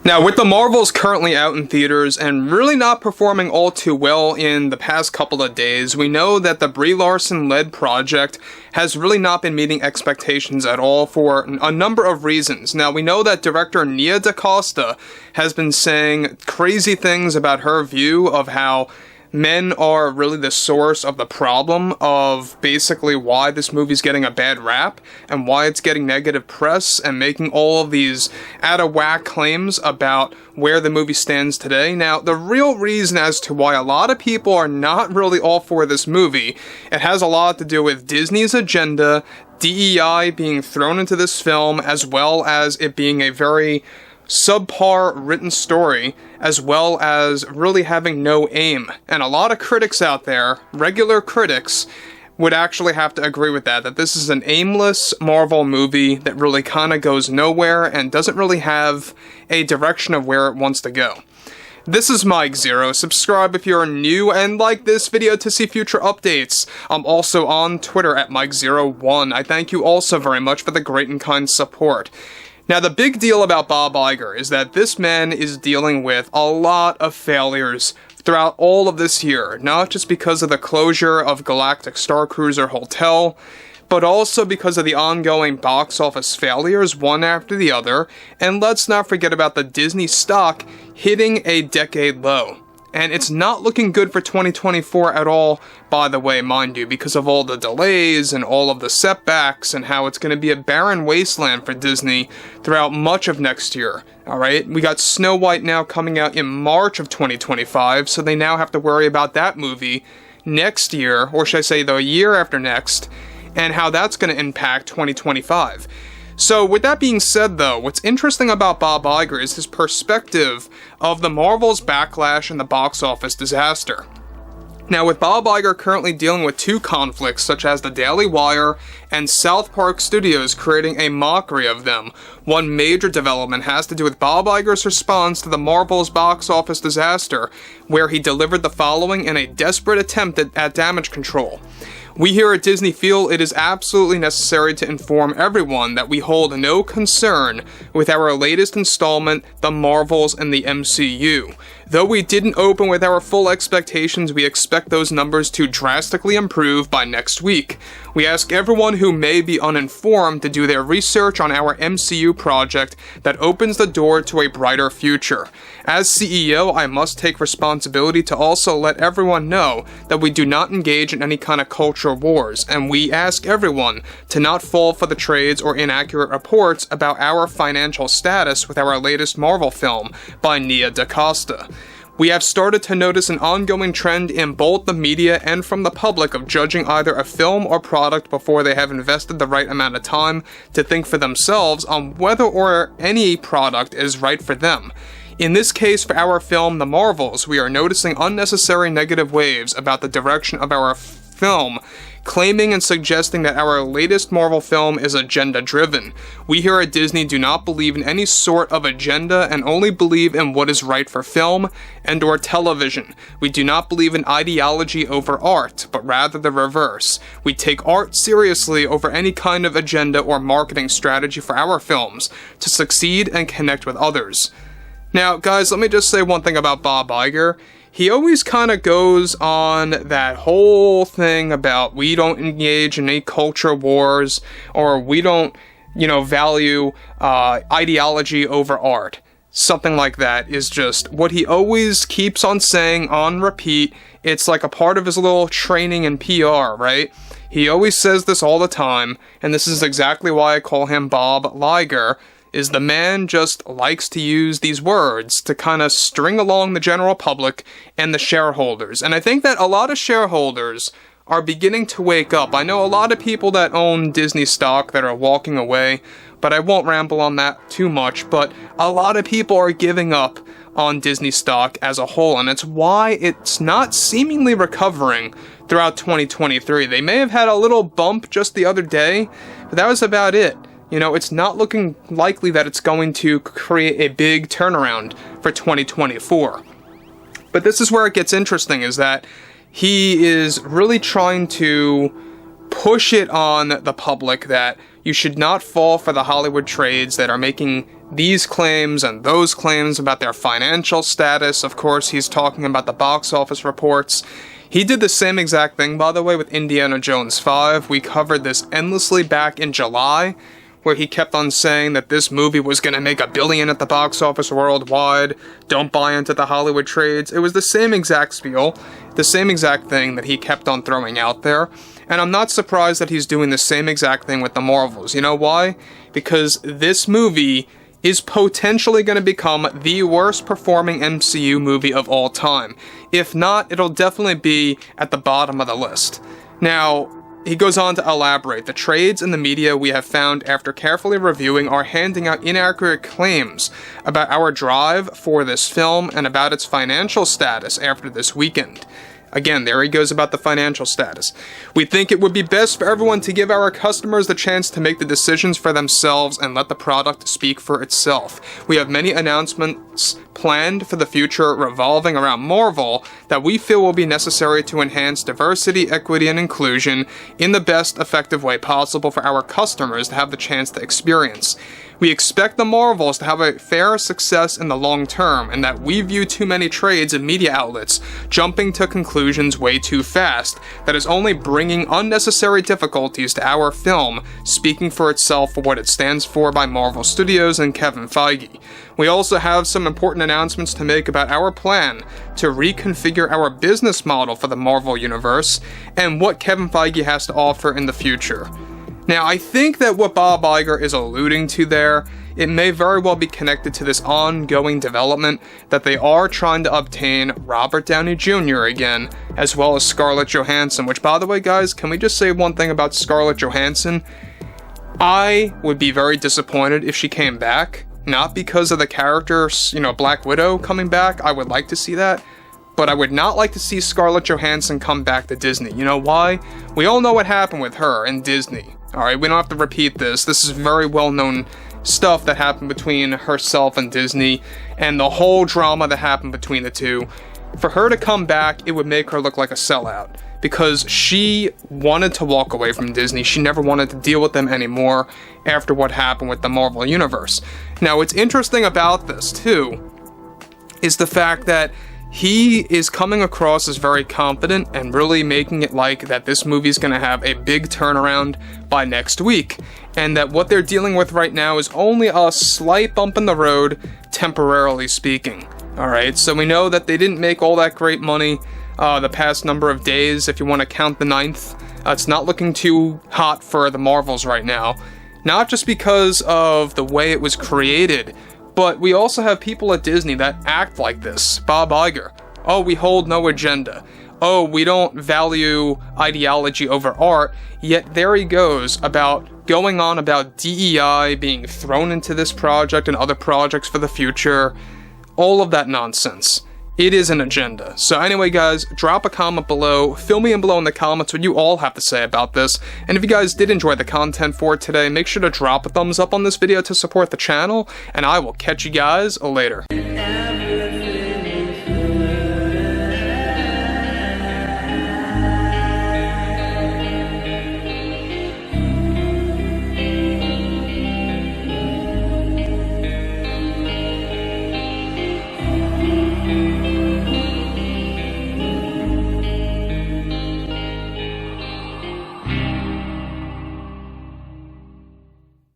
Now, with the Marvels currently out in theaters and really not performing all too well in the past couple of days, we know that the Brie Larson-led project has really not been meeting expectations at all for a number of reasons. Now, we know that director Nia DaCosta has been saying crazy things about her view of how men are really the source of the problem of basically why this movie's getting a bad rap and why it's getting negative press, and making all of these out-of-whack claims about where the movie stands today. Now, the real reason as to why a lot of people are not really all for this movie, it has a lot to do with Disney's agenda, DEI being thrown into this film, as well as it being a very subpar written story, as well as really having no aim. And a lot of critics out there, regular critics, would actually have to agree with that this is an aimless Marvel movie that really kind of goes nowhere and doesn't really have a direction of where it wants to go. This is Mike Zero. Subscribe if you're new and like this video to see future updates. I'm also on Twitter at Mike01. I thank you also very much for the great and kind support. Now, the big deal about Bob Iger is that this man is dealing with a lot of failures throughout all of this year, not just because of the closure of Galactic Star Cruiser Hotel, but also because of the ongoing box office failures one after the other, and let's not forget about the Disney stock hitting a decade low. And it's not looking good for 2024 at all, by the way, mind you, because of all the delays and all of the setbacks and how it's going to be a barren wasteland for Disney throughout much of next year. Alright, we got Snow White now coming out in March of 2025, so they now have to worry about that movie next year, or should I say the year after next, and how that's going to impact 2025. So, with that being said though, what's interesting about Bob Iger is his perspective of the Marvel's backlash and the box office disaster. Now, with Bob Iger currently dealing with two conflicts, such as the Daily Wire and South Park Studios creating a mockery of them, one major development has to do with Bob Iger's response to the Marvel's box office disaster, where he delivered the following in a desperate attempt at damage control. We here at Disney feel it is absolutely necessary to inform everyone that we hold no concern with our latest installment, The Marvels and the MCU. Though we didn't open with our full expectations, we expect those numbers to drastically improve by next week. We ask everyone who may be uninformed to do their research on our MCU project that opens the door to a brighter future. As CEO, I must take responsibility to also let everyone know that we do not engage in any kind of cultural wars, and we ask everyone to not fall for the trades or inaccurate reports about our financial status with our latest Marvel film by Nia DaCosta. We have started to notice an ongoing trend in both the media and from the public of judging either a film or product before they have invested the right amount of time to think for themselves on whether or any product is right for them. In this case, for our film, The Marvels, we are noticing unnecessary negative waves about the direction of our film, claiming and suggesting that our latest Marvel film is agenda-driven. We here at Disney do not believe in any sort of agenda and only believe in what is right for film and or television. We do not believe in ideology over art, but rather the reverse. We take art seriously over any kind of agenda or marketing strategy for our films to succeed and connect with others. Now, guys, let me just say one thing about Bob Iger. He always kind of goes on that whole thing about we don't engage in any culture wars, or we don't, value ideology over art. Something like that is just what he always keeps on saying on repeat. It's like a part of his little training in PR, right? He always says this all the time, and this is exactly why I call him Bob Iger. Is the man just likes to use these words to kind of string along the general public and the shareholders. And I think that a lot of shareholders are beginning to wake up. I know a lot of people that own Disney stock that are walking away, but I won't ramble on that too much. But a lot of people are giving up on Disney stock as a whole, and it's why it's not seemingly recovering throughout 2023. They may have had a little bump just the other day, but that was about it. It's not looking likely that it's going to create a big turnaround for 2024. But this is where it gets interesting, is that he is really trying to push it on the public that you should not fall for the Hollywood trades that are making these claims and those claims about their financial status. Of course, he's talking about the box office reports. He did the same exact thing, by the way, with Indiana Jones 5. We covered this endlessly back in July, where he kept on saying that this movie was going to make $1 billion at the box office worldwide. Don't buy into the Hollywood trades. It was the same exact spiel, the same exact thing that he kept on throwing out there. And I'm not surprised that he's doing the same exact thing with the Marvels. You know why? Because this movie is potentially going to become the worst performing MCU movie of all time. If not, it'll definitely be at the bottom of the list. Now, he goes on to elaborate. The trades and the media we have found after carefully reviewing are handing out inaccurate claims about our drive for this film and about its financial status after this weekend. Again, there he goes about the financial status. We think it would be best for everyone to give our customers the chance to make the decisions for themselves and let the product speak for itself. We have many announcements planned for the future revolving around Marvel that we feel will be necessary to enhance diversity, equity, and inclusion in the best effective way possible for our customers to have the chance to experience. We expect the Marvels to have a fair success in the long term, and that we view too many trades and media outlets jumping to conclusions way too fast that is only bringing unnecessary difficulties to our film, speaking for itself for what it stands for by Marvel Studios and Kevin Feige. We also have some important announcements to make about our plan to reconfigure our business model for the Marvel Universe and what Kevin Feige has to offer in the future. Now, I think that what Bob Iger is alluding to there, it may very well be connected to this ongoing development that they are trying to obtain Robert Downey Jr. again, as well as Scarlett Johansson, which, by the way, guys, can we just say one thing about Scarlett Johansson? I would be very disappointed if she came back, not because of the character, Black Widow coming back. I would like to see that. But I would not like to see Scarlett Johansson come back to Disney. You know why? We all know what happened with her and Disney. Alright, we don't have to repeat this. This is very well-known stuff that happened between herself and Disney, and the whole drama that happened between the two. For her to come back, it would make her look like a sellout, because she wanted to walk away from Disney. She never wanted to deal with them anymore after what happened with the Marvel Universe. Now, what's interesting about this, too, is the fact that he is coming across as very confident and really making it like that this movie is going to have a big turnaround by next week, and that what they're dealing with right now is only a slight bump in the road, temporarily speaking. Alright, so we know that they didn't make all that great money the past number of days, if you want to count the 9th. It's not looking too hot for the Marvels right now. Not just because of the way it was created, but we also have people at Disney that act like this. Bob Iger. Oh, we hold no agenda. Oh, we don't value ideology over art. Yet there he goes about going on about DEI being thrown into this project and other projects for the future. All of that nonsense. It is an agenda. So anyway, guys, drop a comment below. Fill me in below in the comments what you all have to say about this. And if you guys did enjoy the content for today, make sure to drop a thumbs up on this video to support the channel. And I will catch you guys later.